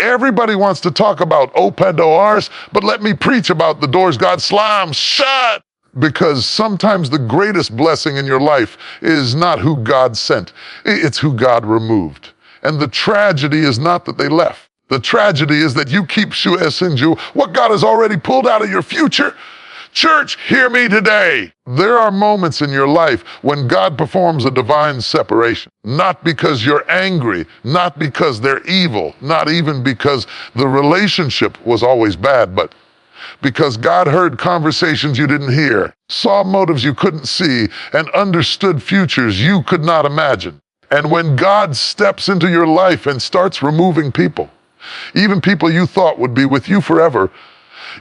Everybody wants to talk about open doors, but let me preach about the doors God slams shut. Because sometimes the greatest blessing in your life is not who God sent, it's who God removed. And the tragedy is not that they left. The tragedy is that you keep shuesing what God has already pulled out of your future. Church, hear me today. There are moments in your life when God performs a divine separation, not because you're angry, not because they're evil, not even because the relationship was always bad, but because God heard conversations you didn't hear, saw motives you couldn't see, and understood futures you could not imagine. And when God steps into your life and starts removing people, even people you thought would be with you forever,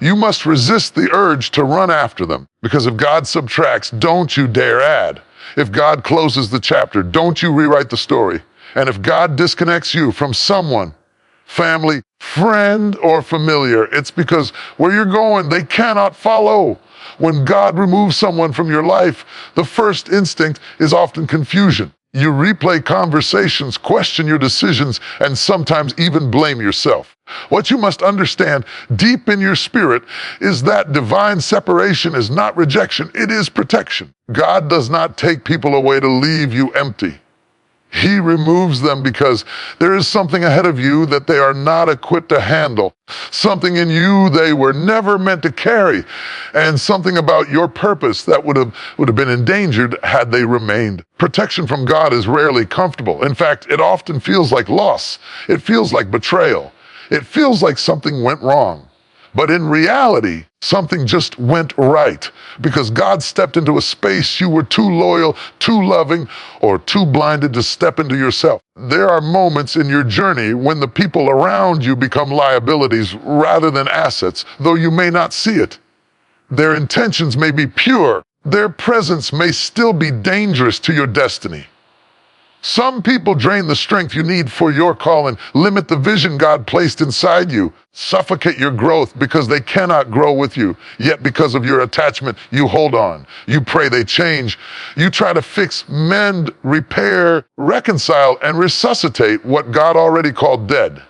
you must resist the urge to run after them. Because if God subtracts, don't you dare add. If God closes the chapter, don't you rewrite the story. And if God disconnects you from someone, family, friend, or familiar, it's because where you're going, they cannot follow. When God removes someone from your life, the first instinct is often confusion. You replay conversations, question your decisions, and sometimes even blame yourself. What you must understand deep in your spirit is that divine separation is not rejection, it is protection. God does not take people away to leave you empty. He removes them because there is something ahead of you that they are not equipped to handle, something in you they were never meant to carry, and something about your purpose that would have been endangered had they remained. Protection from God is rarely comfortable. In fact, it often feels like loss. It feels like betrayal. It feels like something went wrong. But in reality, something just went right because God stepped into a space you were too loyal, too loving, or too blinded to step into yourself. There are moments in your journey when the people around you become liabilities rather than assets, though you may not see it. Their intentions may be pure. Their presence may still be dangerous to your destiny. Some people drain the strength you need for your calling, limit the vision God placed inside you, suffocate your growth because they cannot grow with you. Yet because of your attachment, you hold on. You pray they change. You try to fix, mend, repair, reconcile, and resuscitate what God already called dead.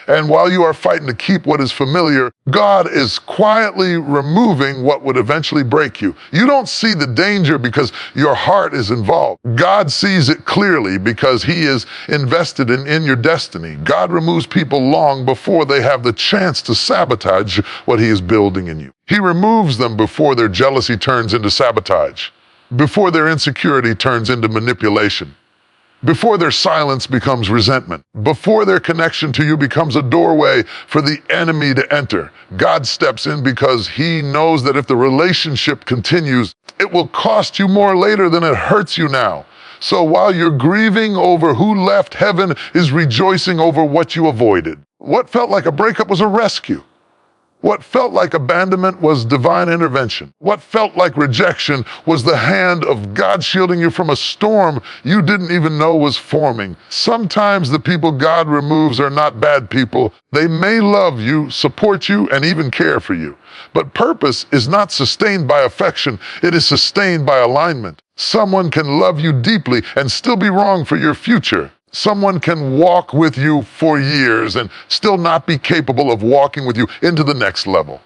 And while you are fighting to keep what is familiar, God is quietly removing what would eventually break you. You don't see the danger because your heart is involved. God sees it clearly because He is invested in your destiny. God removes people long before they have the chance to sabotage what He is building in you. He removes them before their jealousy turns into sabotage, before their insecurity turns into manipulation, before their silence becomes resentment, before their connection to you becomes a doorway for the enemy to enter. God steps in because He knows that if the relationship continues, it will cost you more later than it hurts you now. So while you're grieving over who left, heaven is rejoicing over what you avoided. What felt like a breakup was a rescue. What felt like abandonment was divine intervention. What felt like rejection was the hand of God shielding you from a storm you didn't even know was forming. Sometimes the people God removes are not bad people. They may love you, support you, and even care for you. But purpose is not sustained by affection. It is sustained by alignment. Someone can love you deeply and still be wrong for your future. Someone can walk with you for years and still not be capable of walking with you into the next level.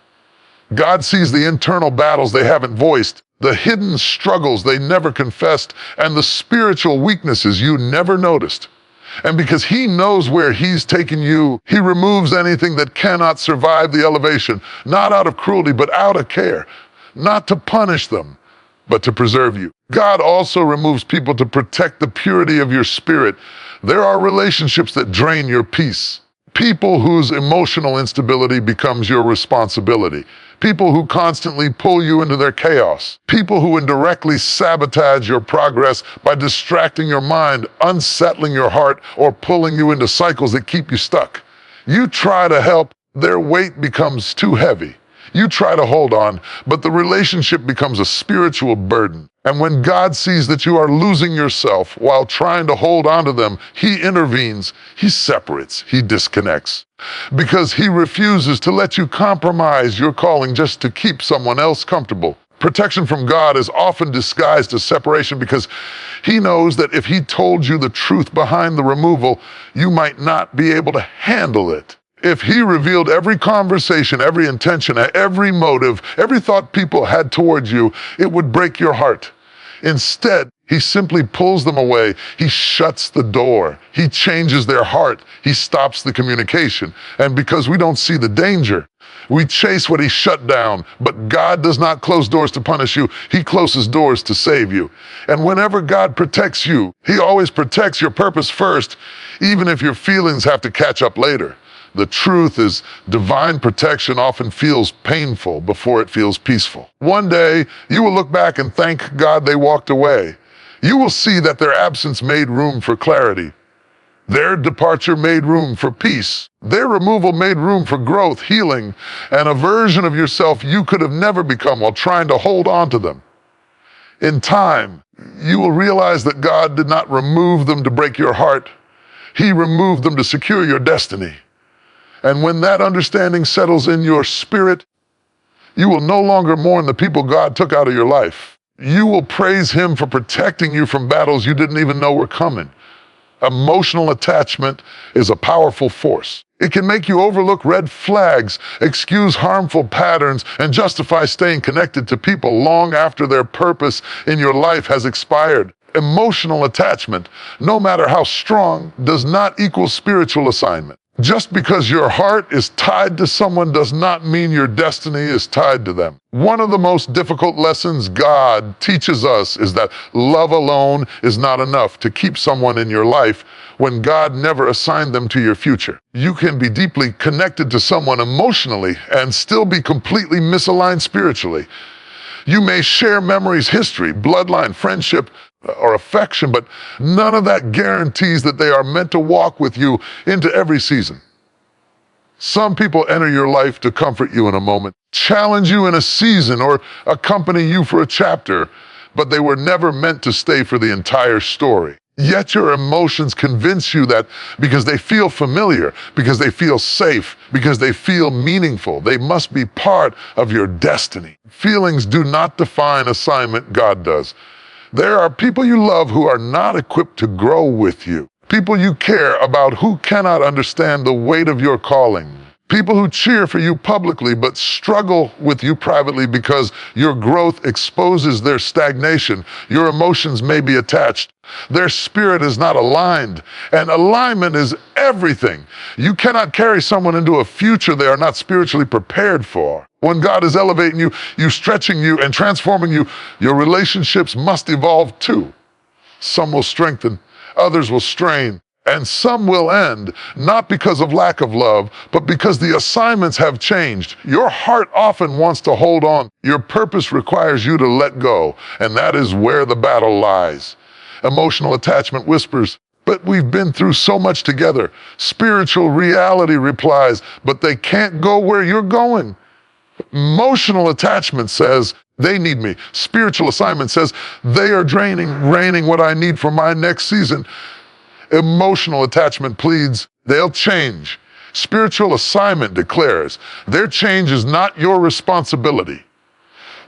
God sees the internal battles they haven't voiced, the hidden struggles they never confessed, and the spiritual weaknesses you never noticed. And because He knows where He's taken you, He removes anything that cannot survive the elevation, not out of cruelty, but out of care, not to punish them, but to preserve you. God also removes people to protect the purity of your spirit. There are relationships that drain your peace. People whose emotional instability becomes your responsibility. People who constantly pull you into their chaos. People who indirectly sabotage your progress by distracting your mind, unsettling your heart, or pulling you into cycles that keep you stuck. You try to help, their weight becomes too heavy. You try to hold on, but the relationship becomes a spiritual burden. And when God sees that you are losing yourself while trying to hold on to them, He intervenes, He separates, He disconnects. Because He refuses to let you compromise your calling just to keep someone else comfortable. Protection from God is often disguised as separation because He knows that if He told you the truth behind the removal, you might not be able to handle it. If he revealed every conversation, every intention, every motive, every thought people had towards you, it would break your heart. Instead, he simply pulls them away. He shuts the door. He changes their heart. He stops the communication. And because we don't see the danger, we chase what he shut down. But God does not close doors to punish you. He closes doors to save you. And whenever God protects you, he always protects your purpose first, even if your feelings have to catch up later. The truth is, divine protection often feels painful before it feels peaceful. One day, you will look back and thank God they walked away. You will see that their absence made room for clarity. Their departure made room for peace. Their removal made room for growth, healing, and a version of yourself you could have never become while trying to hold on to them. In time, you will realize that God did not remove them to break your heart. He removed them to secure your destiny. And when that understanding settles in your spirit, you will no longer mourn the people God took out of your life. You will praise him for protecting you from battles you didn't even know were coming. Emotional attachment is a powerful force. It can make you overlook red flags, excuse harmful patterns, and justify staying connected to people long after their purpose in your life has expired. Emotional attachment, no matter how strong, does not equal spiritual assignment. Just because your heart is tied to someone does not mean your destiny is tied to them. One of the most difficult lessons God teaches us is that love alone is not enough to keep someone in your life when God never assigned them to your future. You can be deeply connected to someone emotionally and still be completely misaligned spiritually. You may share memories, history, bloodline, friendship, or affection, but none of that guarantees that they are meant to walk with you into every season. Some people enter your life to comfort you in a moment, challenge you in a season, or accompany you for a chapter, but they were never meant to stay for the entire story. Yet your emotions convince you that because they feel familiar, because they feel safe, because they feel meaningful, they must be part of your destiny. Feelings do not define assignment, God does. There are people you love who are not equipped to grow with you. People you care about who cannot understand the weight of your calling. People who cheer for you publicly but struggle with you privately because your growth exposes their stagnation. Your emotions may be attached. Their spirit is not aligned, and alignment is everything. You cannot carry someone into a future they are not spiritually prepared for. When God is elevating you, stretching you, and transforming you, your relationships must evolve too. Some will strengthen, others will strain, and some will end, not because of lack of love, but because the assignments have changed. Your heart often wants to hold on. Your purpose requires you to let go, and that is where the battle lies. Emotional attachment whispers, "But we've been through so much together." Spiritual reality replies, "But they can't go where you're going." Emotional attachment says, "They need me." Spiritual assignment says, "They are draining what I need for my next season." Emotional attachment pleads, "They'll change." Spiritual assignment declares, "Their change is not your responsibility."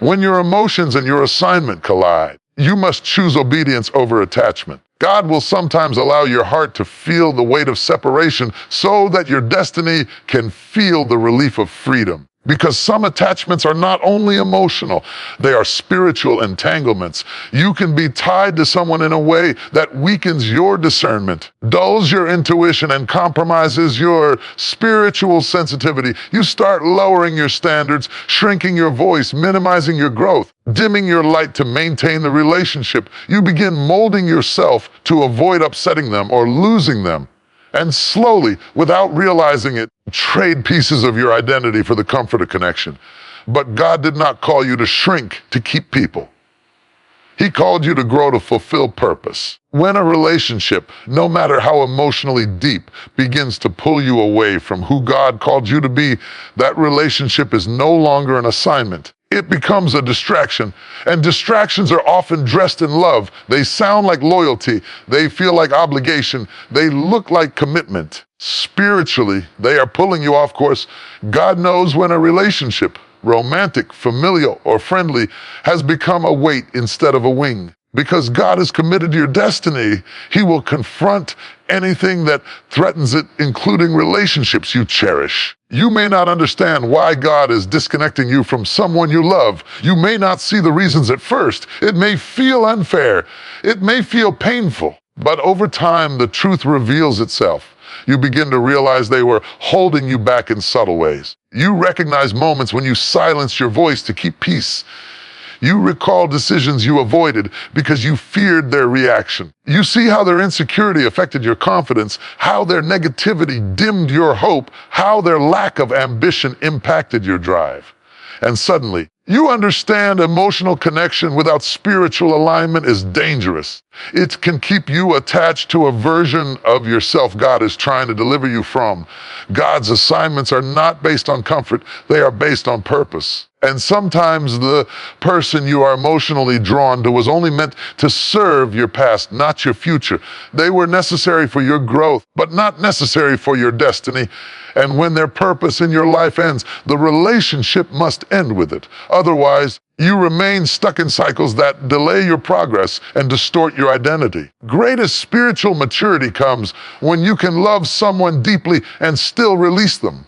When your emotions and your assignment collide, you must choose obedience over attachment. God will sometimes allow your heart to feel the weight of separation so that your destiny can feel the relief of freedom. Because some attachments are not only emotional, they are spiritual entanglements. You can be tied to someone in a way that weakens your discernment, dulls your intuition, and compromises your spiritual sensitivity. You start lowering your standards, shrinking your voice, minimizing your growth, dimming your light to maintain the relationship. You begin molding yourself to avoid upsetting them or losing them. And slowly, without realizing it, trade pieces of your identity for the comfort of connection. But God did not call you to shrink to keep people. He called you to grow to fulfill purpose. When a relationship, no matter how emotionally deep, begins to pull you away from who God called you to be, that relationship is no longer an assignment. It becomes a distraction, and distractions are often dressed in love. They sound like loyalty, they feel like obligation, they look like commitment. Spiritually, they are pulling you off course. God knows when a relationship, romantic, familial, or friendly, has become a weight instead of a wing. Because God is committed to your destiny, He will confront anything that threatens it, including relationships you cherish. You may not understand why God is disconnecting you from someone you love. You may not see the reasons at first. It may feel unfair. It may feel painful. But over time, the truth reveals itself. You begin to realize they were holding you back in subtle ways. You recognize moments when you silenced your voice to keep peace. You recall decisions you avoided because you feared their reaction. You see how their insecurity affected your confidence, how their negativity dimmed your hope, how their lack of ambition impacted your drive. And suddenly, you understand emotional connection without spiritual alignment is dangerous. It can keep you attached to a version of yourself God is trying to deliver you from. God's assignments are not based on comfort, they are based on purpose. And sometimes the person you are emotionally drawn to was only meant to serve your past, not your future. They were necessary for your growth, but not necessary for your destiny. And when their purpose in your life ends, the relationship must end with it. Otherwise, you remain stuck in cycles that delay your progress and distort your identity. Greatest spiritual maturity comes when you can love someone deeply and still release them.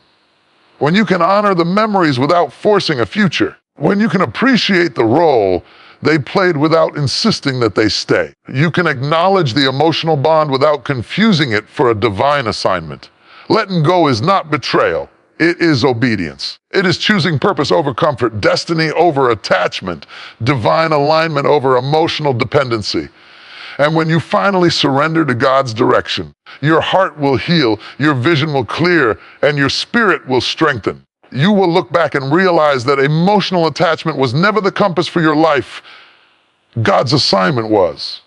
When you can honor the memories without forcing a future. When you can appreciate the role they played without insisting that they stay. You can acknowledge the emotional bond without confusing it for a divine assignment. Letting go is not betrayal. It is obedience. It is choosing purpose over comfort, destiny over attachment, divine alignment over emotional dependency. And when you finally surrender to God's direction, your heart will heal, your vision will clear, and your spirit will strengthen. You will look back and realize that emotional attachment was never the compass for your life. God's assignment was.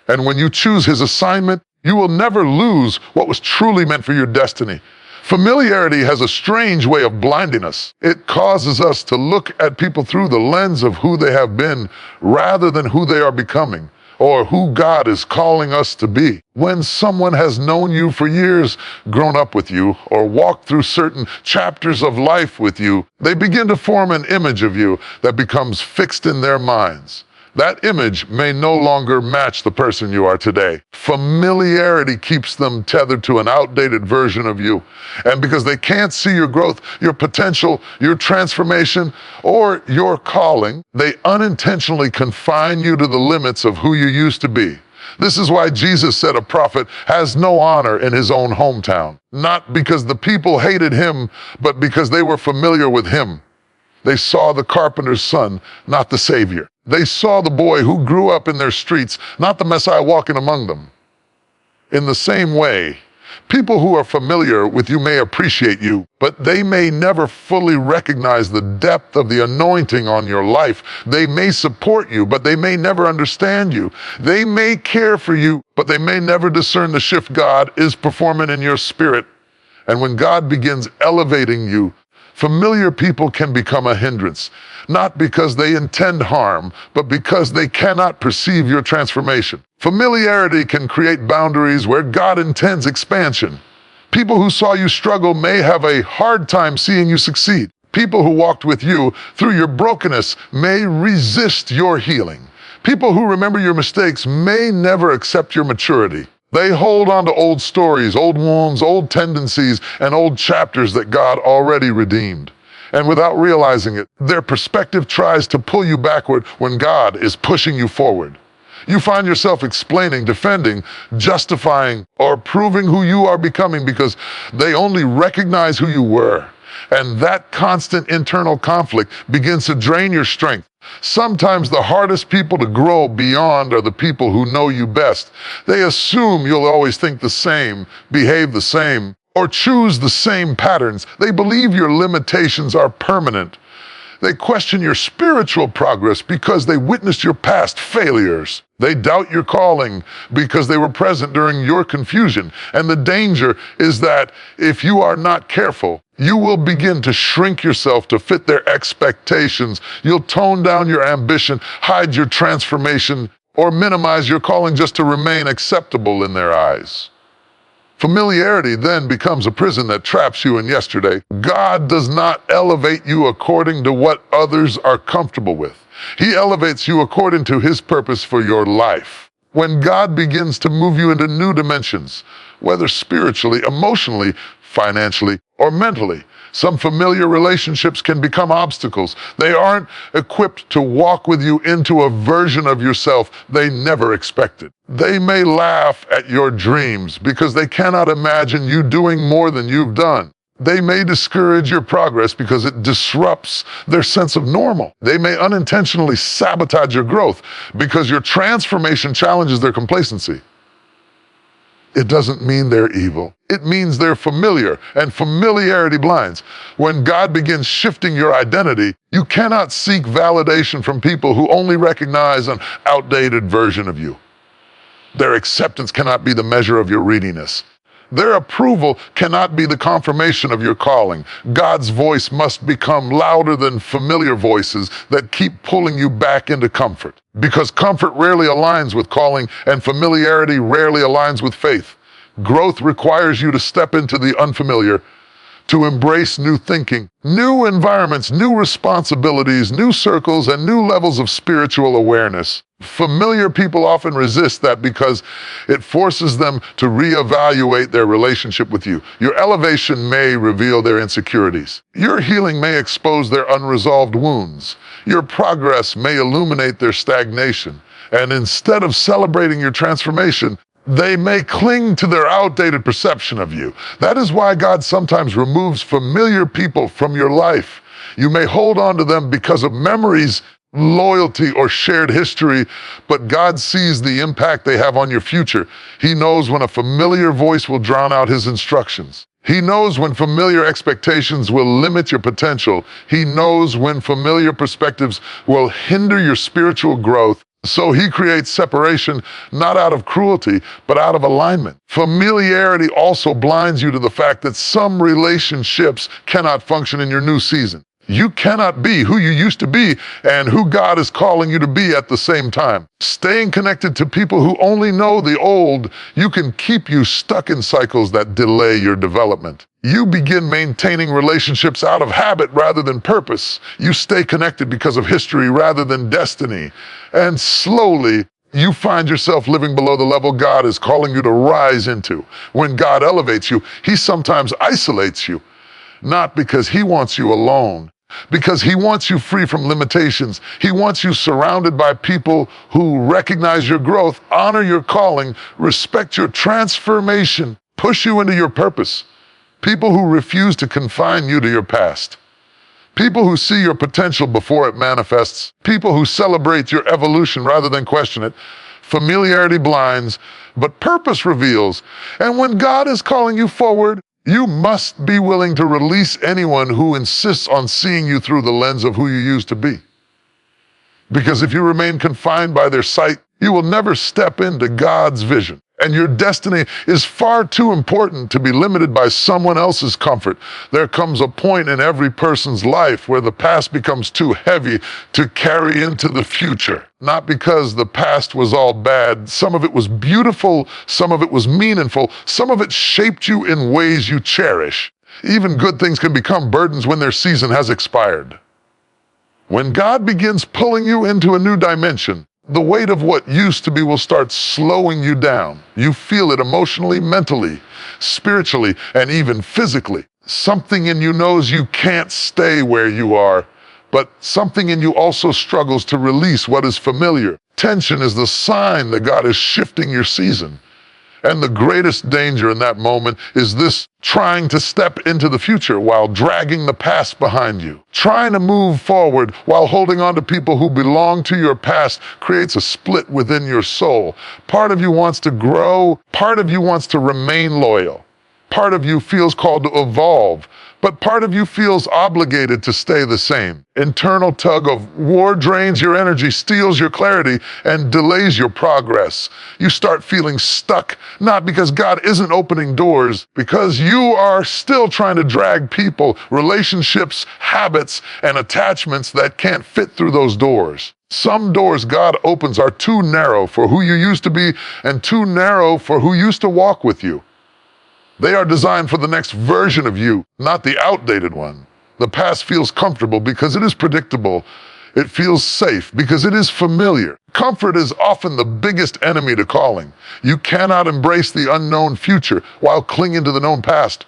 And when you choose His assignment, you will never lose what was truly meant for your destiny. Familiarity has a strange way of blinding us. It causes us to look at people through the lens of who they have been rather than who they are becoming, or who God is calling us to be. When someone has known you for years, grown up with you, or walked through certain chapters of life with you, they begin to form an image of you that becomes fixed in their minds. That image may no longer match the person you are today. Familiarity keeps them tethered to an outdated version of you. And because they can't see your growth, your potential, your transformation, or your calling, they unintentionally confine you to the limits of who you used to be. This is why Jesus said a prophet has no honor in his own hometown. Not because the people hated him, but because they were familiar with him. They saw the carpenter's son, not the Savior. They saw the boy who grew up in their streets, not the Messiah walking among them. In the same way, people who are familiar with you may appreciate you, but they may never fully recognize the depth of the anointing on your life. They may support you, but they may never understand you. They may care for you, but they may never discern the shift God is performing in your spirit. And when God begins elevating you, familiar people can become a hindrance, not because they intend harm, but because they cannot perceive your transformation. Familiarity can create boundaries where God intends expansion. People who saw you struggle may have a hard time seeing you succeed. People who walked with you through your brokenness may resist your healing. People who remember your mistakes may never accept your maturity. They hold on to old stories, old wounds, old tendencies, and old chapters that God already redeemed. And without realizing it, their perspective tries to pull you backward when God is pushing you forward. You find yourself explaining, defending, justifying, or proving who you are becoming because they only recognize who you were. And that constant internal conflict begins to drain your strength. Sometimes the hardest people to grow beyond are the people who know you best. They assume you'll always think the same, behave the same, or choose the same patterns. They believe your limitations are permanent. They question your spiritual progress because they witnessed your past failures. They doubt your calling because they were present during your confusion. And the danger is that if you are not careful, you will begin to shrink yourself to fit their expectations. You'll tone down your ambition, hide your transformation, or minimize your calling just to remain acceptable in their eyes. Familiarity then becomes a prison that traps you in yesterday. God does not elevate you according to what others are comfortable with. He elevates you according to his purpose for your life. When God begins to move you into new dimensions, whether spiritually, emotionally, financially, or mentally, some familiar relationships can become obstacles. They aren't equipped to walk with you into a version of yourself they never expected. They may laugh at your dreams because they cannot imagine you doing more than you've done. They may discourage your progress because it disrupts their sense of normal. They may unintentionally sabotage your growth because your transformation challenges their complacency. It doesn't mean they're evil. It means they're familiar, and familiarity blinds. When God begins shifting your identity, you cannot seek validation from people who only recognize an outdated version of you. Their acceptance cannot be the measure of your readiness. Their approval cannot be the confirmation of your calling. God's voice must become louder than familiar voices that keep pulling you back into comfort. Because comfort rarely aligns with calling, and familiarity rarely aligns with faith. Growth requires you to step into the unfamiliar, to embrace new thinking, new environments, new responsibilities, new circles, and new levels of spiritual awareness. Familiar people often resist that because it forces them to reevaluate their relationship with you. Your elevation may reveal their insecurities. Your healing may expose their unresolved wounds. Your progress may illuminate their stagnation. And instead of celebrating your transformation, they may cling to their outdated perception of you. That is why God sometimes removes familiar people from your life. You may hold on to them because of memories, loyalty, or shared history, but God sees the impact they have on your future. He knows when a familiar voice will drown out his instructions. He knows when familiar expectations will limit your potential. He knows when familiar perspectives will hinder your spiritual growth. So he creates separation, not out of cruelty, but out of alignment. Familiarity also blinds you to the fact that some relationships cannot function in your new season. You cannot be who you used to be and who God is calling you to be at the same time. Staying connected to people who only know the old, you can keep you stuck in cycles that delay your development. You begin maintaining relationships out of habit rather than purpose. You stay connected because of history rather than destiny. And slowly, you find yourself living below the level God is calling you to rise into. When God elevates you, he sometimes isolates you, not because he wants you alone, because he wants you free from limitations. He wants you surrounded by people who recognize your growth, honor your calling, respect your transformation, push you into your purpose. People who refuse to confine you to your past. People who see your potential before it manifests. People who celebrate your evolution rather than question it. Familiarity blinds, but purpose reveals. And when God is calling you forward, you must be willing to release anyone who insists on seeing you through the lens of who you used to be. Because if you remain confined by their sight, you will never step into God's vision. And your destiny is far too important to be limited by someone else's comfort. There comes a point in every person's life where the past becomes too heavy to carry into the future. Not because the past was all bad. Some of it was beautiful, some of it was meaningful, some of it shaped you in ways you cherish. Even good things can become burdens when their season has expired. When God begins pulling you into a new dimension, the weight of what used to be will start slowing you down. You feel it emotionally, mentally, spiritually, and even physically. Something in you knows you can't stay where you are, but something in you also struggles to release what is familiar. Tension is the sign that God is shifting your season. And the greatest danger in that moment is this: trying to step into the future while dragging the past behind you. Trying to move forward while holding on to people who belong to your past creates a split within your soul. Part of you wants to grow, part of you wants to remain loyal. Part of you feels called to evolve, but part of you feels obligated to stay the same. Internal tug of war drains your energy, steals your clarity, and delays your progress. You start feeling stuck, not because God isn't opening doors, because you are still trying to drag people, relationships, habits, and attachments that can't fit through those doors. Some doors God opens are too narrow for who you used to be and too narrow for who used to walk with you. They are designed for the next version of you, not the outdated one. The past feels comfortable because it is predictable. It feels safe because it is familiar. Comfort is often the biggest enemy to calling. You cannot embrace the unknown future while clinging to the known past.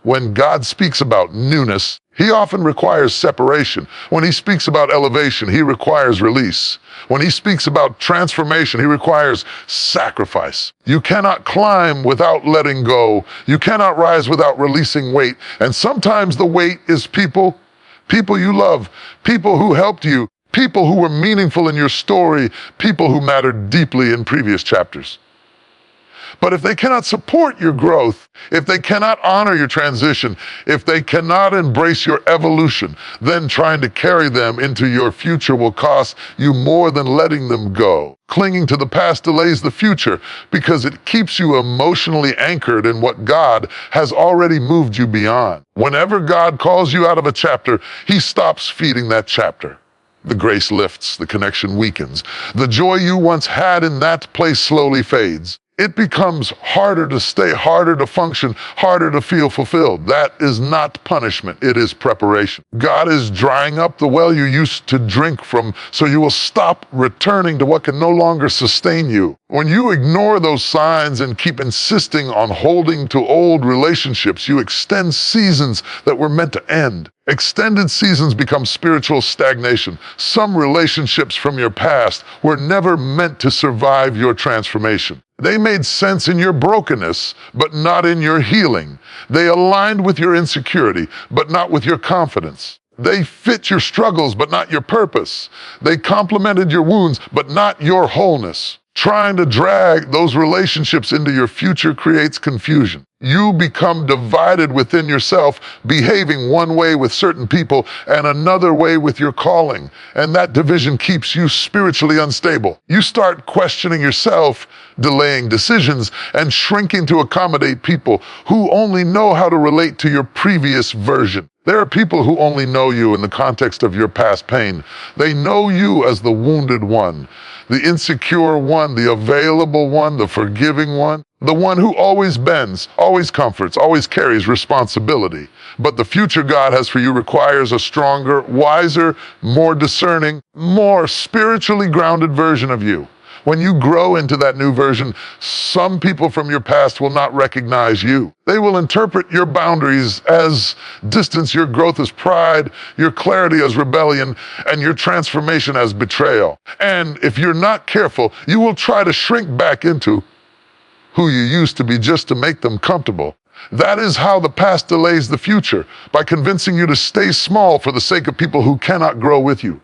When God speaks about newness, he often requires separation. When he speaks about elevation, he requires release. When he speaks about transformation, he requires sacrifice. You cannot climb without letting go. You cannot rise without releasing weight. And sometimes the weight is people you love, people who helped you, people who were meaningful in your story, people who mattered deeply in previous chapters. But if they cannot support your growth, if they cannot honor your transition, if they cannot embrace your evolution, then trying to carry them into your future will cost you more than letting them go. Clinging to the past delays the future because it keeps you emotionally anchored in what God has already moved you beyond. Whenever God calls you out of a chapter, he stops feeding that chapter. The grace lifts, the connection weakens. The joy you once had in that place slowly fades. It becomes harder to stay, harder to function, harder to feel fulfilled. That is not punishment, it is preparation. God is drying up the well you used to drink from so you will stop returning to what can no longer sustain you. When you ignore those signs and keep insisting on holding to old relationships, you extend seasons that were meant to end. Extended seasons become spiritual stagnation. Some relationships from your past were never meant to survive your transformation. They made sense in your brokenness, but not in your healing. They aligned with your insecurity, but not with your confidence. They fit your struggles, but not your purpose. They complemented your wounds, but not your wholeness. Trying to drag those relationships into your future creates confusion. You become divided within yourself, behaving one way with certain people and another way with your calling. And that division keeps you spiritually unstable. You start questioning yourself, delaying decisions, and shrinking to accommodate people who only know how to relate to your previous version. There are people who only know you in the context of your past pain. They know you as the wounded one, the insecure one, the available one, the forgiving one, the one who always bends, always comforts, always carries responsibility. But the future God has for you requires a stronger, wiser, more discerning, more spiritually grounded version of you. When you grow into that new version, some people from your past will not recognize you. They will interpret your boundaries as distance, your growth as pride, your clarity as rebellion, and your transformation as betrayal. And if you're not careful, you will try to shrink back into who you used to be just to make them comfortable. That is how the past delays the future, by convincing you to stay small for the sake of people who cannot grow with you.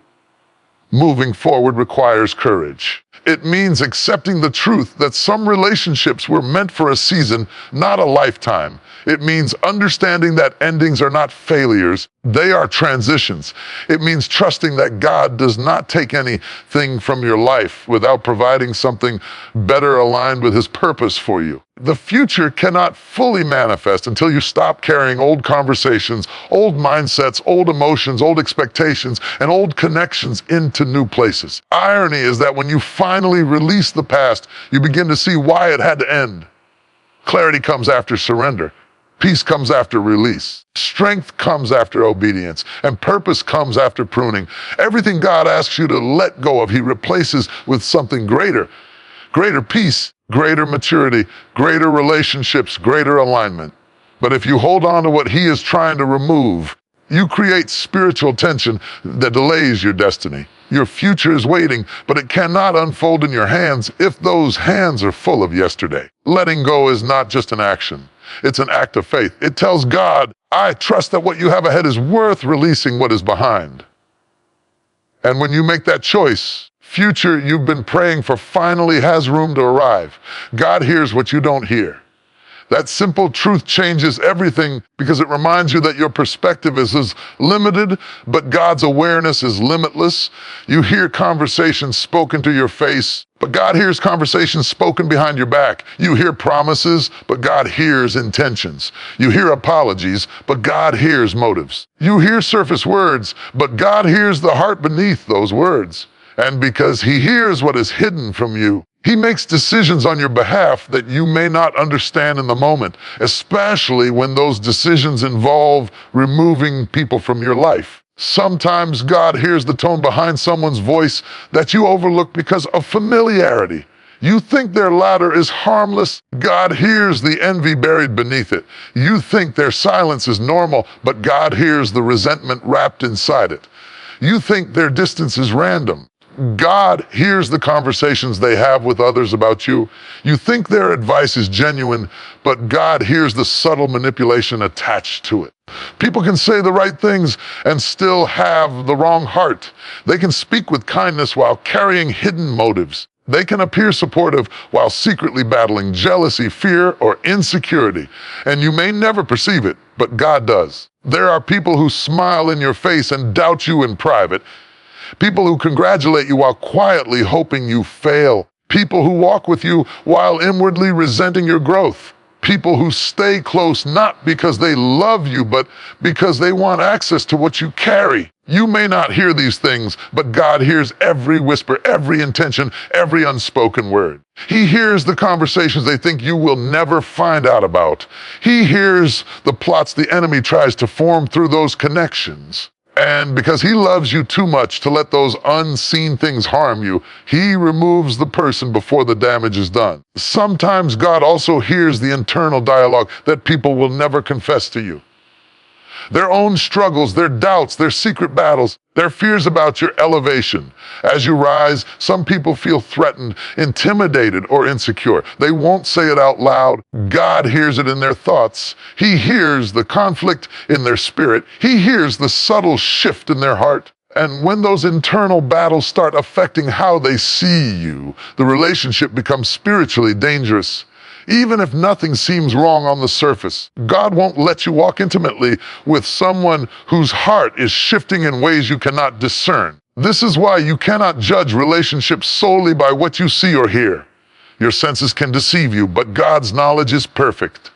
Moving forward requires courage. It means accepting the truth that some relationships were meant for a season, not a lifetime. It means understanding that endings are not failures, they are transitions. It means trusting that God does not take anything from your life without providing something better aligned with his purpose for you. The future cannot fully manifest until you stop carrying old conversations, old mindsets, old emotions, old expectations, and old connections into new places. Irony is that when you finally release the past, you begin to see why it had to end. Clarity comes after surrender. Peace comes after release. Strength comes after obedience. And purpose comes after pruning. Everything God asks you to let go of, he replaces with something greater. Greater peace, greater maturity, greater relationships, greater alignment. But if you hold on to what he is trying to remove, you create spiritual tension that delays your destiny. Your future is waiting, but it cannot unfold in your hands if those hands are full of yesterday. Letting go is not just an action. It's an act of faith. It tells God, I trust that what you have ahead is worth releasing what is behind. And when you make that choice, future you've been praying for finally has room to arrive. God hears what you don't hear. That simple truth changes everything because it reminds you that your perspective is limited, but God's awareness is limitless. You hear conversations spoken to your face, but God hears conversations spoken behind your back. You hear promises, but God hears intentions. You hear apologies, but God hears motives. You hear surface words, but God hears the heart beneath those words. And because he hears what is hidden from you, He makes decisions on your behalf that you may not understand in the moment, especially when those decisions involve removing people from your life. Sometimes God hears the tone behind someone's voice that you overlook because of familiarity. You think their laughter is harmless. God hears the envy buried beneath it. You think their silence is normal, but God hears the resentment wrapped inside it. You think their distance is random. God hears the conversations they have with others about you. You think their advice is genuine, but God hears the subtle manipulation attached to it. People can say the right things and still have the wrong heart. They can speak with kindness while carrying hidden motives. They can appear supportive while secretly battling jealousy, fear, or insecurity. And you may never perceive it, but God does. There are people who smile in your face and doubt you in private. People who congratulate you while quietly hoping you fail. People who walk with you while inwardly resenting your growth. People who stay close not because they love you, but because they want access to what you carry. You may not hear these things, but God hears every whisper, every intention, every unspoken word. He hears the conversations they think you will never find out about. He hears the plots the enemy tries to form through those connections. And because he loves you too much to let those unseen things harm you, he removes the person before the damage is done. Sometimes God also hears the internal dialogue that people will never confess to you. Their own struggles, their doubts, their secret battles, their fears about your elevation. As you rise, some people feel threatened, intimidated, or insecure. They won't say it out loud. God hears it in their thoughts. He hears the conflict in their spirit. He hears the subtle shift in their heart. And when those internal battles start affecting how they see you, the relationship becomes spiritually dangerous. Even if nothing seems wrong on the surface, God won't let you walk intimately with someone whose heart is shifting in ways you cannot discern. This is why you cannot judge relationships solely by what you see or hear. Your senses can deceive you, but God's knowledge is perfect.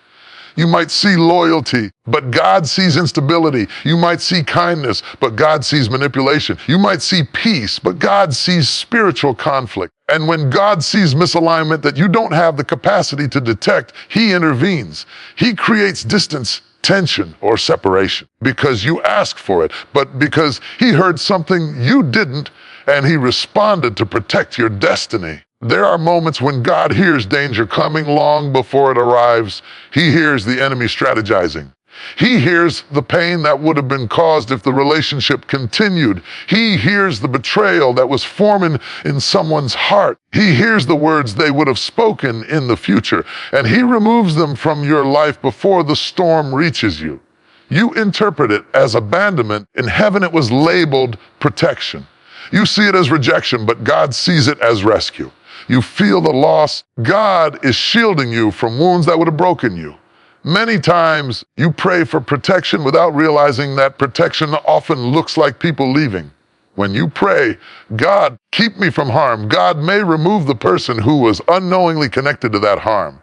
You might see loyalty, but God sees instability. You might see kindness, but God sees manipulation. You might see peace, but God sees spiritual conflict. And when God sees misalignment that you don't have the capacity to detect, he intervenes. He creates distance, tension, or separation because you asked for it, but because he heard something you didn't, and he responded to protect your destiny. There are moments when God hears danger coming long before it arrives. He hears the enemy strategizing. He hears the pain that would have been caused if the relationship continued. He hears the betrayal that was forming in someone's heart. He hears the words they would have spoken in the future, and he removes them from your life before the storm reaches you. You interpret it as abandonment. In heaven, it was labeled protection. You see it as rejection, but God sees it as rescue. You feel the loss. God is shielding you from wounds that would have broken you. Many times you pray for protection without realizing that protection often looks like people leaving. When you pray, God, keep me from harm, God may remove the person who was unknowingly connected to that harm.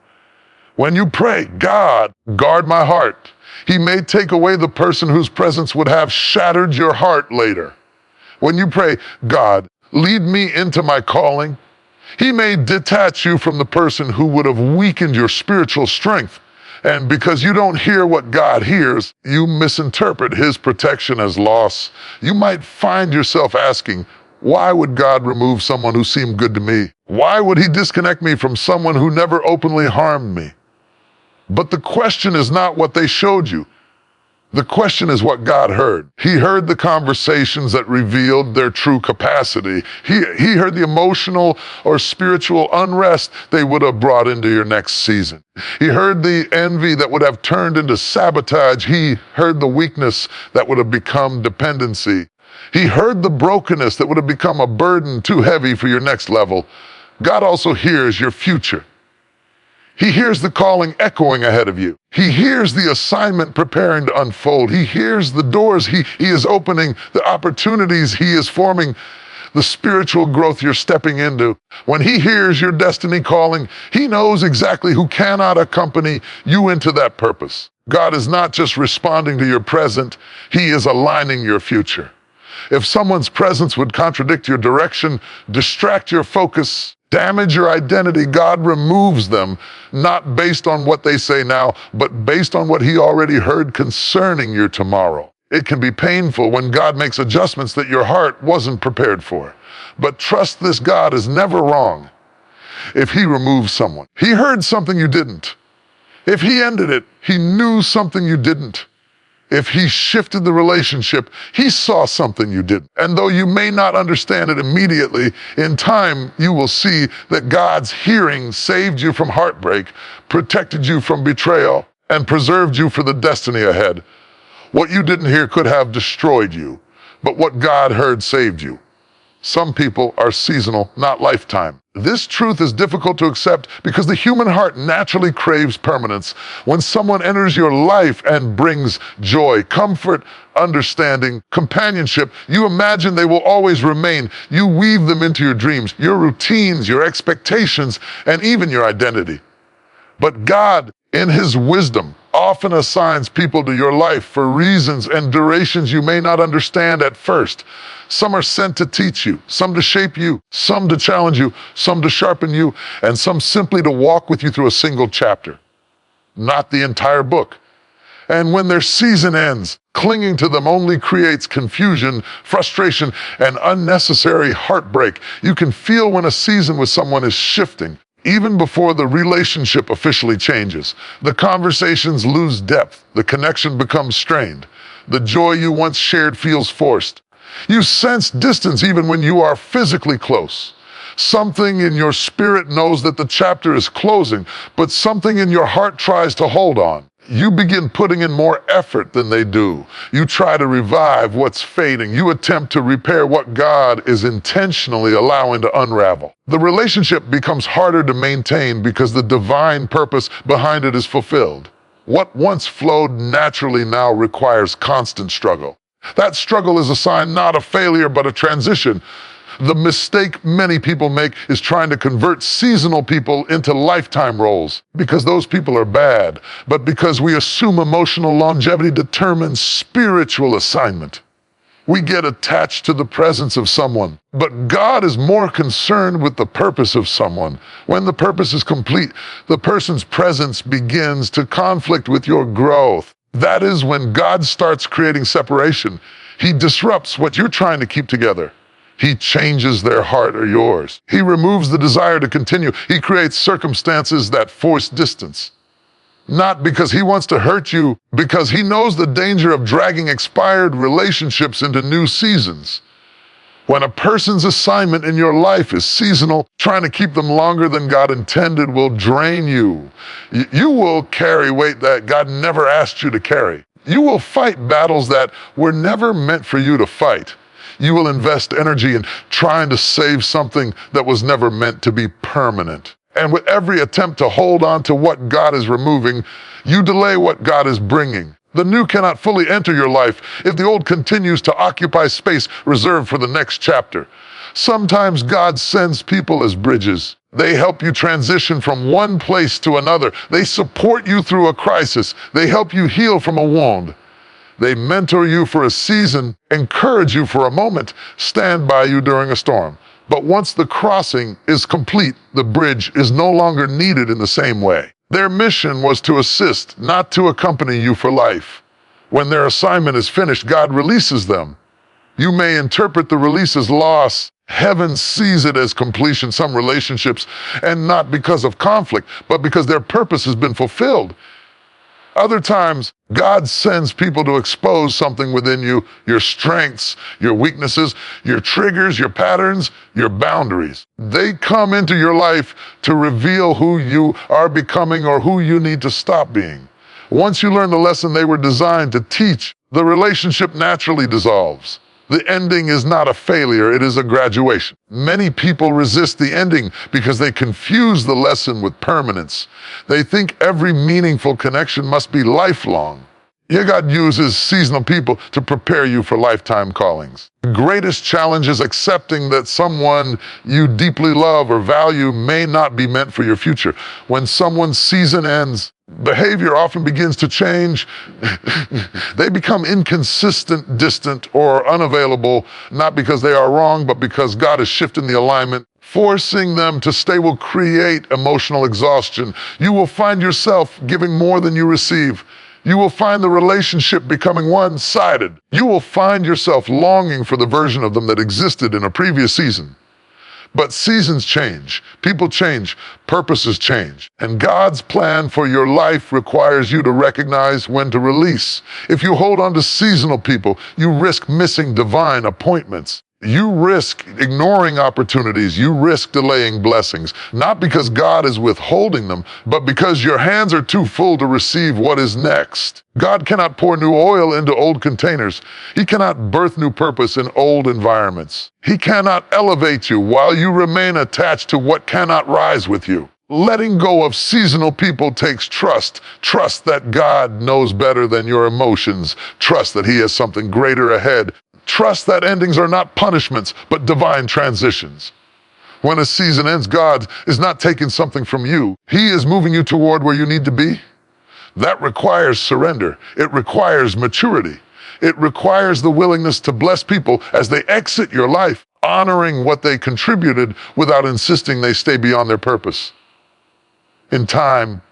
When you pray, God, guard my heart, he may take away the person whose presence would have shattered your heart later. When you pray, God, lead me into my calling, he may detach you from the person who would have weakened your spiritual strength. And because you don't hear what God hears, you misinterpret his protection as loss. You might find yourself asking, why would God remove someone who seemed good to me? Why would he disconnect me from someone who never openly harmed me? But the question is not what they showed you. The question is what God heard. He heard the conversations that revealed their true capacity. He heard the emotional or spiritual unrest they would have brought into your next season. He heard the envy that would have turned into sabotage. He heard the weakness that would have become dependency. He heard the brokenness that would have become a burden too heavy for your next level. God also hears your future. He hears the calling echoing ahead of you. He hears the assignment preparing to unfold. He hears the doors he is opening, the opportunities he is forming, the spiritual growth you're stepping into. When he hears your destiny calling, he knows exactly who cannot accompany you into that purpose. God is not just responding to your present, he is aligning your future. If someone's presence would contradict your direction, distract your focus, damage your identity, God removes them, not based on what they say now, but based on what he already heard concerning your tomorrow. It can be painful when God makes adjustments that your heart wasn't prepared for. But trust this God is never wrong. If he removes someone, he heard something you didn't. If he ended it, he knew something you didn't. If he shifted the relationship, he saw something you didn't. And though you may not understand it immediately, in time you will see that God's hearing saved you from heartbreak, protected you from betrayal, and preserved you for the destiny ahead. What you didn't hear could have destroyed you, but what God heard saved you. Some people are seasonal, not lifetime. This truth is difficult to accept because the human heart naturally craves permanence. When someone enters your life and brings joy, comfort, understanding, companionship, you imagine they will always remain. You weave them into your dreams, your routines, your expectations, and even your identity. But God, in his wisdom, often assigns people to your life for reasons and durations you may not understand at first. Some are sent to teach you, some to shape you, some to challenge you, some to sharpen you, and some simply to walk with you through a single chapter, not the entire book. And when their season ends, clinging to them only creates confusion, frustration, and unnecessary heartbreak. You can feel when a season with someone is shifting. Even before the relationship officially changes, the conversations lose depth, the connection becomes strained, the joy you once shared feels forced. You sense distance even when you are physically close. Something in your spirit knows that the chapter is closing, but something in your heart tries to hold on. You begin putting in more effort than they do. You try to revive what's fading. You attempt to repair what God is intentionally allowing to unravel. The relationship becomes harder to maintain because the divine purpose behind it is fulfilled. What once flowed naturally now requires constant struggle. That struggle is a sign not of failure, but a transition. The mistake many people make is trying to convert seasonal people into lifetime roles, because those people are bad, but because we assume emotional longevity determines spiritual assignment. We get attached to the presence of someone, but God is more concerned with the purpose of someone. When the purpose is complete, the person's presence begins to conflict with your growth. That is when God starts creating separation. He disrupts what you're trying to keep together. He changes their heart or yours. He removes the desire to continue. He creates circumstances that force distance. Not because he wants to hurt you, because he knows the danger of dragging expired relationships into new seasons. When a person's assignment in your life is seasonal, trying to keep them longer than God intended will drain you. You will carry weight that God never asked you to carry. You will fight battles that were never meant for you to fight. You will invest energy in trying to save something that was never meant to be permanent. And with every attempt to hold on to what God is removing, you delay what God is bringing. The new cannot fully enter your life if the old continues to occupy space reserved for the next chapter. Sometimes God sends people as bridges. They help you transition from one place to another. They support you through a crisis. They help you heal from a wound. They mentor you for a season, encourage you for a moment, stand by you during a storm. But once the crossing is complete, the bridge is no longer needed in the same way. Their mission was to assist, not to accompany you for life. When their assignment is finished, God releases them. You may interpret the release as loss. Heaven sees it as completion, some relationships, and not because of conflict, but because their purpose has been fulfilled. Other times, God sends people to expose something within you, your strengths, your weaknesses, your triggers, your patterns, your boundaries. They come into your life to reveal who you are becoming or who you need to stop being. Once you learn the lesson they were designed to teach, the relationship naturally dissolves. The ending is not a failure, it is a graduation. Many people resist the ending because they confuse the lesson with permanence. They think every meaningful connection must be lifelong. Yet God uses seasonal people to prepare you for lifetime callings. The greatest challenge is accepting that someone you deeply love or value may not be meant for your future. When someone's season ends, behavior often begins to change. They become inconsistent, distant, or unavailable, not because they are wrong, but because God is shifting the alignment. Forcing them to stay will create emotional exhaustion. You will find yourself giving more than you receive. You will find the relationship becoming one-sided. You will find yourself longing for the version of them that existed in a previous season. But seasons change, people change, purposes change. And God's plan for your life requires you to recognize when to release. If you hold on to seasonal people, you risk missing divine appointments. You risk ignoring opportunities. You risk delaying blessings, not because God is withholding them, but because your hands are too full to receive what is next. God cannot pour new oil into old containers. He cannot birth new purpose in old environments. He cannot elevate you while you remain attached to what cannot rise with you. Letting go of seasonal people takes trust. Trust that God knows better than your emotions. Trust that He has something greater ahead. Trust that endings are not punishments, but divine transitions. When a season ends, God is not taking something from you. He is moving you toward where you need to be. That requires surrender. It requires maturity. It requires the willingness to bless people as they exit your life, honoring what they contributed without insisting they stay beyond their purpose. In time,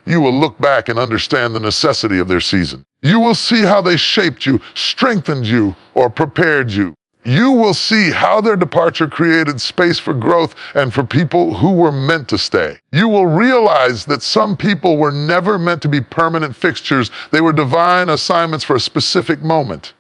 you will look back and understand the necessity of their season. You will see how they shaped you, strengthened you, or prepared you. You will see how their departure created space for growth and for people who were meant to stay. You will realize that some people were never meant to be permanent fixtures. They were divine assignments for a specific moment.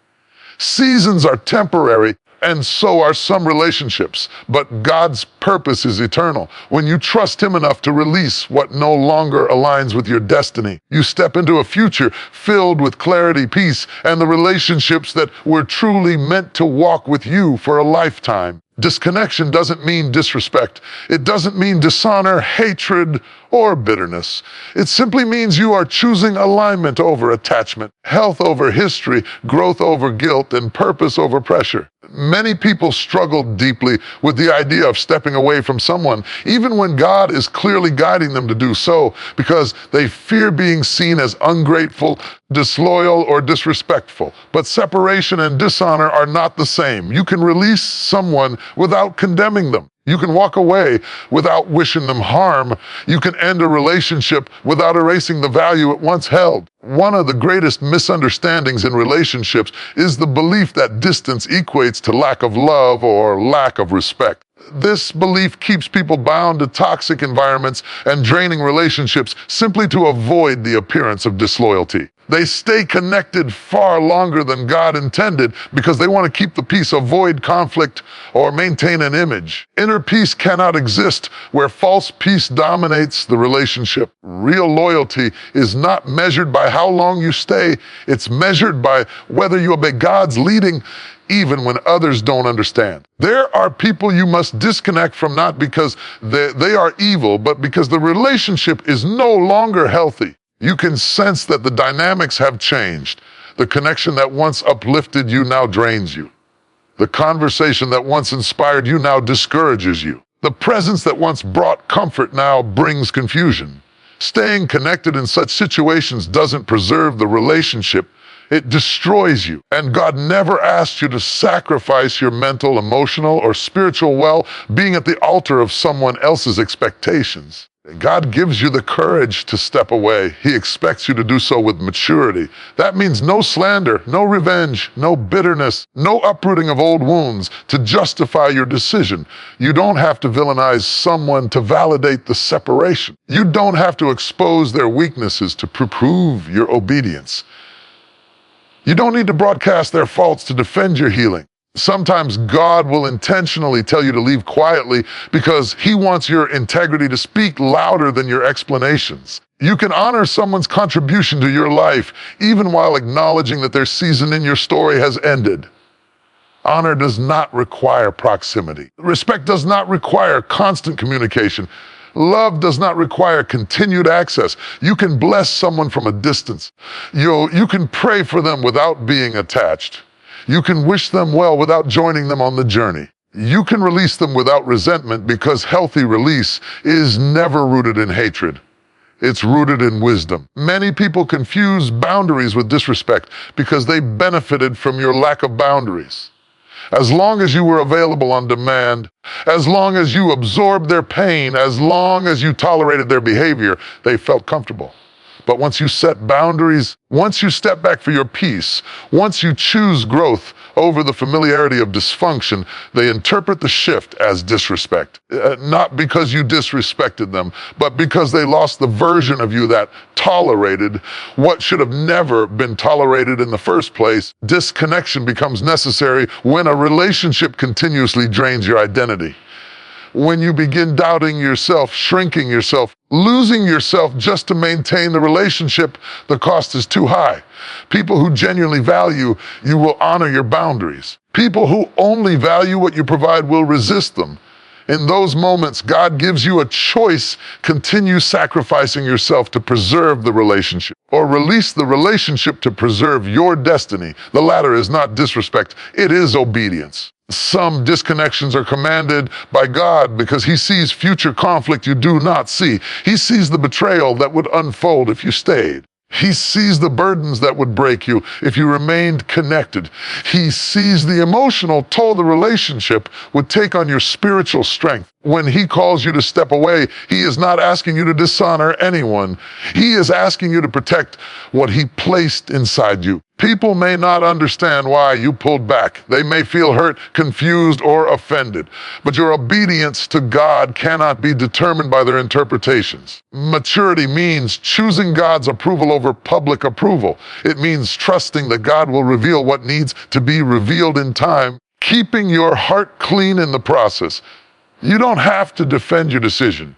Seasons are temporary, and so are some relationships, but God's purpose is eternal. When you trust Him enough to release what no longer aligns with your destiny, you step into a future filled with clarity, peace, and the relationships that were truly meant to walk with you for a lifetime. Disconnection doesn't mean disrespect. It doesn't mean dishonor, hatred, or bitterness. It simply means you are choosing alignment over attachment, health over history, growth over guilt, and purpose over pressure. Many people struggle deeply with the idea of stepping away from someone, even when God is clearly guiding them to do so, because they fear being seen as ungrateful, disloyal, or disrespectful. But separation and dishonor are not the same. You can release someone without condemning them. You can walk away without wishing them harm. You can end a relationship without erasing the value it once held. One of the greatest misunderstandings in relationships is the belief that distance equates to lack of love or lack of respect. This belief keeps people bound to toxic environments and draining relationships simply to avoid the appearance of disloyalty. They stay connected far longer than God intended because they want to keep the peace, avoid conflict, or maintain an image. Inner peace cannot exist where false peace dominates the relationship. Real loyalty is not measured by how long you stay. It's measured by whether you obey God's leading even when others don't understand. There are people you must disconnect from not because they are evil, but because the relationship is no longer healthy. You can sense that the dynamics have changed. The connection that once uplifted you now drains you. The conversation that once inspired you now discourages you. The presence that once brought comfort now brings confusion. Staying connected in such situations doesn't preserve the relationship. It destroys you. And God never asked you to sacrifice your mental, emotional, or spiritual well-being at the altar of someone else's expectations. God gives you the courage to step away. He expects you to do so with maturity. That means no slander, no revenge, no bitterness, no uprooting of old wounds to justify your decision. You don't have to villainize someone to validate the separation. You don't have to expose their weaknesses to prove your obedience. You don't need to broadcast their faults to defend your healing. Sometimes God will intentionally tell you to leave quietly because He wants your integrity to speak louder than your explanations. You can honor someone's contribution to your life even while acknowledging that their season in your story has ended. Honor does not require proximity. Respect does not require constant communication. Love does not require continued access. You can bless someone from a distance. You can pray for them without being attached. You can wish them well without joining them on the journey. You can release them without resentment because healthy release is never rooted in hatred. It's rooted in wisdom. Many people confuse boundaries with disrespect because they benefited from your lack of boundaries. As long as you were available on demand, as long as you absorbed their pain, as long as you tolerated their behavior, they felt comfortable. But once you set boundaries, once you step back for your peace, once you choose growth over the familiarity of dysfunction, they interpret the shift as disrespect. Not because you disrespected them, but because they lost the version of you that tolerated what should have never been tolerated in the first place. Disconnection becomes necessary when a relationship continuously drains your identity. When you begin doubting yourself, shrinking yourself, losing yourself just to maintain the relationship, the cost is too high. People who genuinely value you will honor your boundaries. People who only value what you provide will resist them. In those moments, God gives you a choice: continue sacrificing yourself to preserve the relationship, or release the relationship to preserve your destiny. The latter is not disrespect, it is obedience. Some disconnections are commanded by God because He sees future conflict you do not see. He sees the betrayal that would unfold if you stayed. He sees the burdens that would break you if you remained connected. He sees the emotional toll the relationship would take on your spiritual strength. When He calls you to step away, He is not asking you to dishonor anyone. He is asking you to protect what He placed inside you. People may not understand why you pulled back. They may feel hurt, confused, or offended. But your obedience to God cannot be determined by their interpretations. Maturity means choosing God's approval over public approval. It means trusting that God will reveal what needs to be revealed in time, keeping your heart clean in the process. You don't have to defend your decision.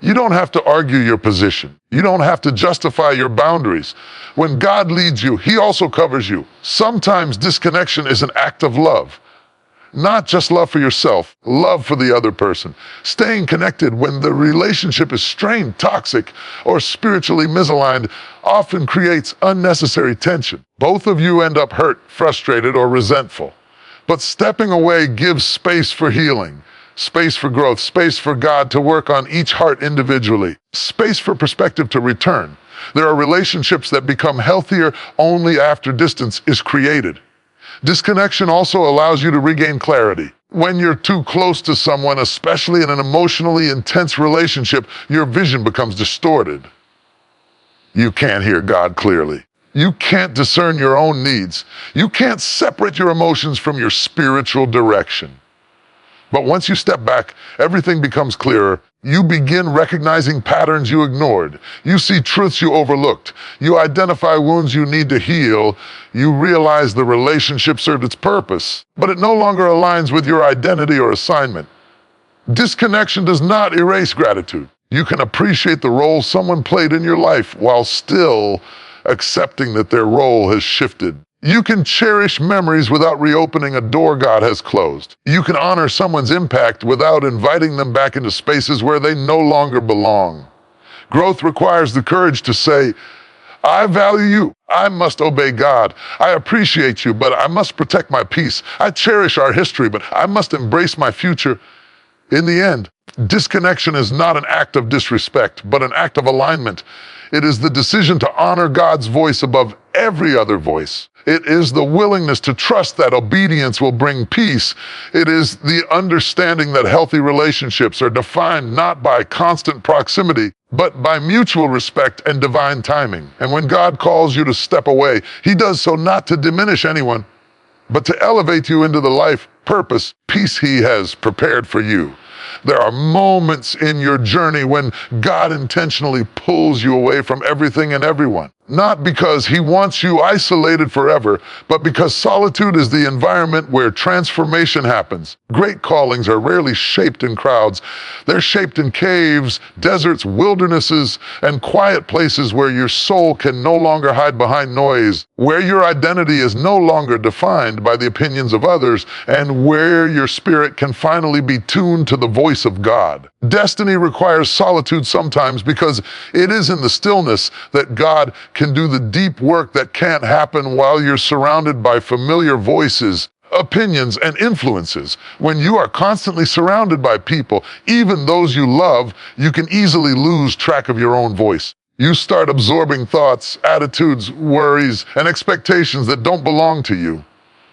You don't have to argue your position. You don't have to justify your boundaries. When God leads you, He also covers you. Sometimes disconnection is an act of love. Not just love for yourself, love for the other person. Staying connected when the relationship is strained, toxic, or spiritually misaligned often creates unnecessary tension. Both of you end up hurt, frustrated, or resentful. But stepping away gives space for healing, space for growth, space for God to work on each heart individually, space for perspective to return. There are relationships that become healthier only after distance is created. Disconnection also allows you to regain clarity. When you're too close to someone, especially in an emotionally intense relationship, your vision becomes distorted. You can't hear God clearly. You can't discern your own needs. You can't separate your emotions from your spiritual direction. But once you step back, everything becomes clearer. You begin recognizing patterns you ignored. You see truths you overlooked. You identify wounds you need to heal. You realize the relationship served its purpose, but it no longer aligns with your identity or assignment. Disconnection does not erase gratitude. You can appreciate the role someone played in your life while still accepting that their role has shifted. You can cherish memories without reopening a door God has closed. You can honor someone's impact without inviting them back into spaces where they no longer belong. Growth requires the courage to say, I value you. I must obey God. I appreciate you, but I must protect my peace. I cherish our history, but I must embrace my future. In the end, disconnection is not an act of disrespect, but an act of alignment. It is the decision to honor God's voice above every other voice. It is the willingness to trust that obedience will bring peace. It is the understanding that healthy relationships are defined not by constant proximity, but by mutual respect and divine timing. And when God calls you to step away, He does so not to diminish anyone, but to elevate you into the life, purpose, peace He has prepared for you. There are moments in your journey when God intentionally pulls you away from everything and everyone. Not because He wants you isolated forever, but because solitude is the environment where transformation happens. Great callings are rarely shaped in crowds. They're shaped in caves, deserts, wildernesses, and quiet places where your soul can no longer hide behind noise, where your identity is no longer defined by the opinions of others, and where your spirit can finally be tuned to the voice of God. Destiny requires solitude sometimes because it is in the stillness that God can do the deep work that can't happen while you're surrounded by familiar voices, opinions, and influences. When you are constantly surrounded by people, even those you love, you can easily lose track of your own voice. You start absorbing thoughts, attitudes, worries, and expectations that don't belong to you.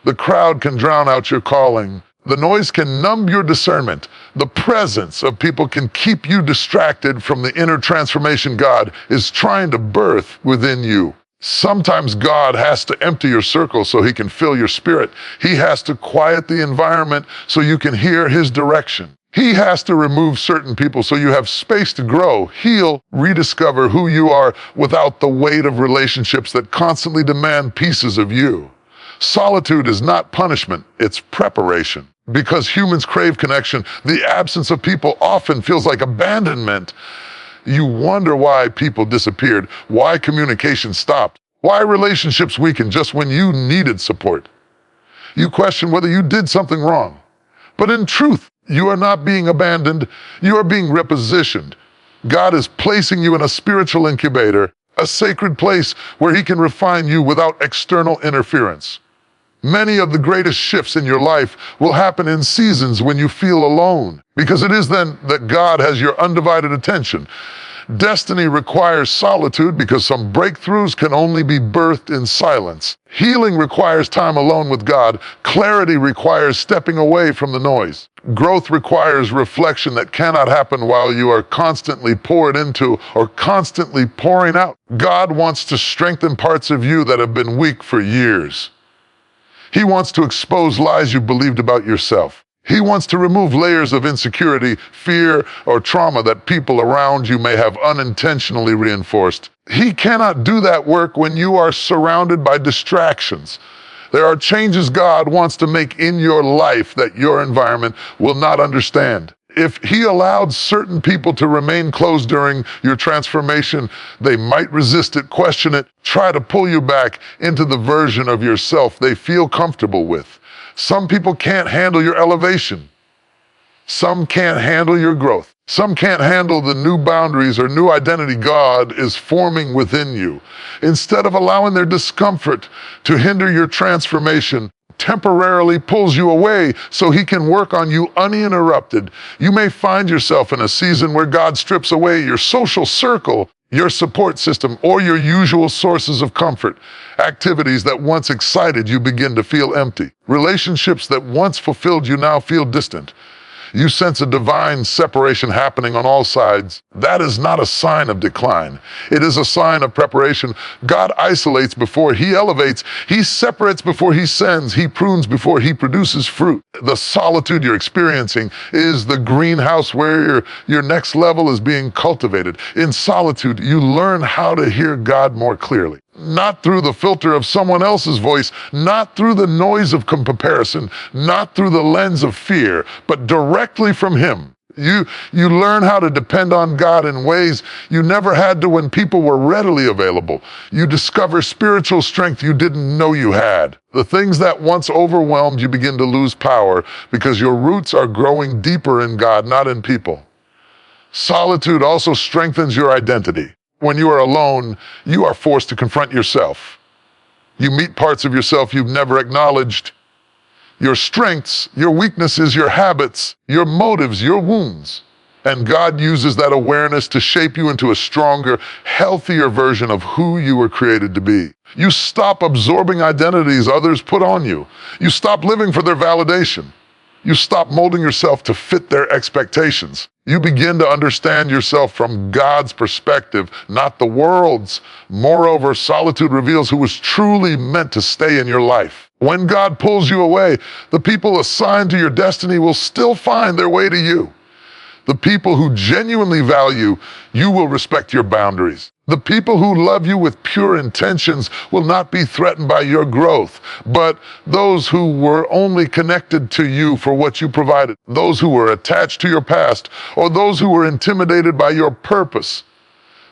The crowd can drown out your calling. The noise can numb your discernment. The presence of people can keep you distracted from the inner transformation God is trying to birth within you. Sometimes God has to empty your circle so he can fill your spirit. He has to quiet the environment so you can hear his direction. He has to remove certain people so you have space to grow, heal, rediscover who you are without the weight of relationships that constantly demand pieces of you. Solitude is not punishment, it's preparation. Because humans crave connection, the absence of people often feels like abandonment. You wonder why people disappeared, why communication stopped, why relationships weakened just when you needed support. You question whether you did something wrong. But in truth, you are not being abandoned, you are being repositioned. God is placing you in a spiritual incubator, a sacred place where he can refine you without external interference. Many of the greatest shifts in your life will happen in seasons when you feel alone, because it is then that God has your undivided attention. Destiny requires solitude because some breakthroughs can only be birthed in silence. Healing requires time alone with God. Clarity requires stepping away from the noise. Growth requires reflection that cannot happen while you are constantly poured into or constantly pouring out. God wants to strengthen parts of you that have been weak for years. He wants to expose lies you believed about yourself. He wants to remove layers of insecurity, fear, or trauma that people around you may have unintentionally reinforced. He cannot do that work when you are surrounded by distractions. There are changes God wants to make in your life that your environment will not understand. If he allowed certain people to remain closed during your transformation, they might resist it, question it, try to pull you back into the version of yourself they feel comfortable with. Some people can't handle your elevation. Some can't handle your growth. Some can't handle the new boundaries or new identity God is forming within you. Instead of allowing their discomfort to hinder your transformation, temporarily pulls you away so he can work on you uninterrupted. You may find yourself in a season where God strips away your social circle, your support system, or your usual sources of comfort. Activities that once excited you begin to feel empty. Relationships that once fulfilled you now feel distant. You sense a divine separation happening on all sides. That is not a sign of decline. It is a sign of preparation. God isolates before he elevates. He separates before he sends. He prunes before he produces fruit. The solitude you're experiencing is the greenhouse where your next level is being cultivated. In solitude, you learn how to hear God more clearly. Not through the filter of someone else's voice, not through the noise of comparison, not through the lens of fear, but directly from him. You learn how to depend on God in ways you never had to when people were readily available. You discover spiritual strength you didn't know you had. The things that once overwhelmed you begin to lose power because your roots are growing deeper in God, not in people. Solitude also strengthens your identity. When you are alone, you are forced to confront yourself. You meet parts of yourself you've never acknowledged. Your strengths, your weaknesses, your habits, your motives, your wounds. And God uses that awareness to shape you into a stronger, healthier version of who you were created to be. You stop absorbing identities others put on you. You stop living for their validation. You stop molding yourself to fit their expectations. You begin to understand yourself from God's perspective, not the world's. Moreover, solitude reveals who was truly meant to stay in your life. When God pulls you away, the people assigned to your destiny will still find their way to you. The people who genuinely value you will respect your boundaries. The people who love you with pure intentions will not be threatened by your growth, but those who were only connected to you for what you provided, those who were attached to your past, or those who were intimidated by your purpose.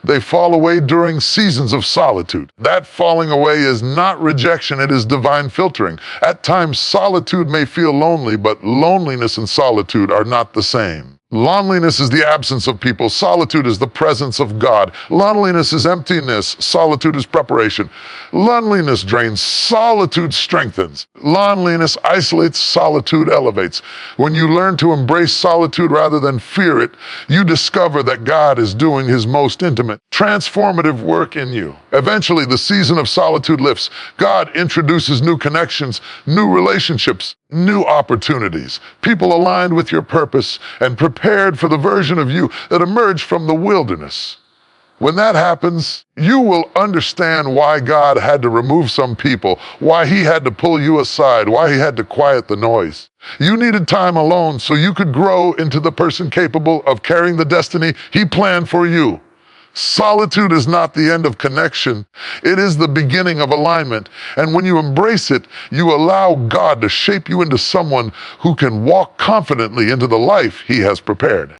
They fall away during seasons of solitude. That falling away is not rejection, it is divine filtering. At times, solitude may feel lonely, but loneliness and solitude are not the same. Loneliness is the absence of people. Solitude is the presence of God. Loneliness is emptiness. Solitude is preparation. Loneliness drains. Solitude strengthens. Loneliness isolates. Solitude elevates. When you learn to embrace solitude rather than fear it, you discover that God is doing his most intimate, transformative work in you. Eventually, the season of solitude lifts. God introduces new connections, new relationships, new opportunities, people aligned with your purpose and prepared for the version of you that emerged from the wilderness. When that happens, you will understand why God had to remove some people, why he had to pull you aside, why he had to quiet the noise. You needed time alone so you could grow into the person capable of carrying the destiny he planned for you. Solitude is not the end of connection. It is the beginning of alignment. And when you embrace it, you allow God to shape you into someone who can walk confidently into the life he has prepared.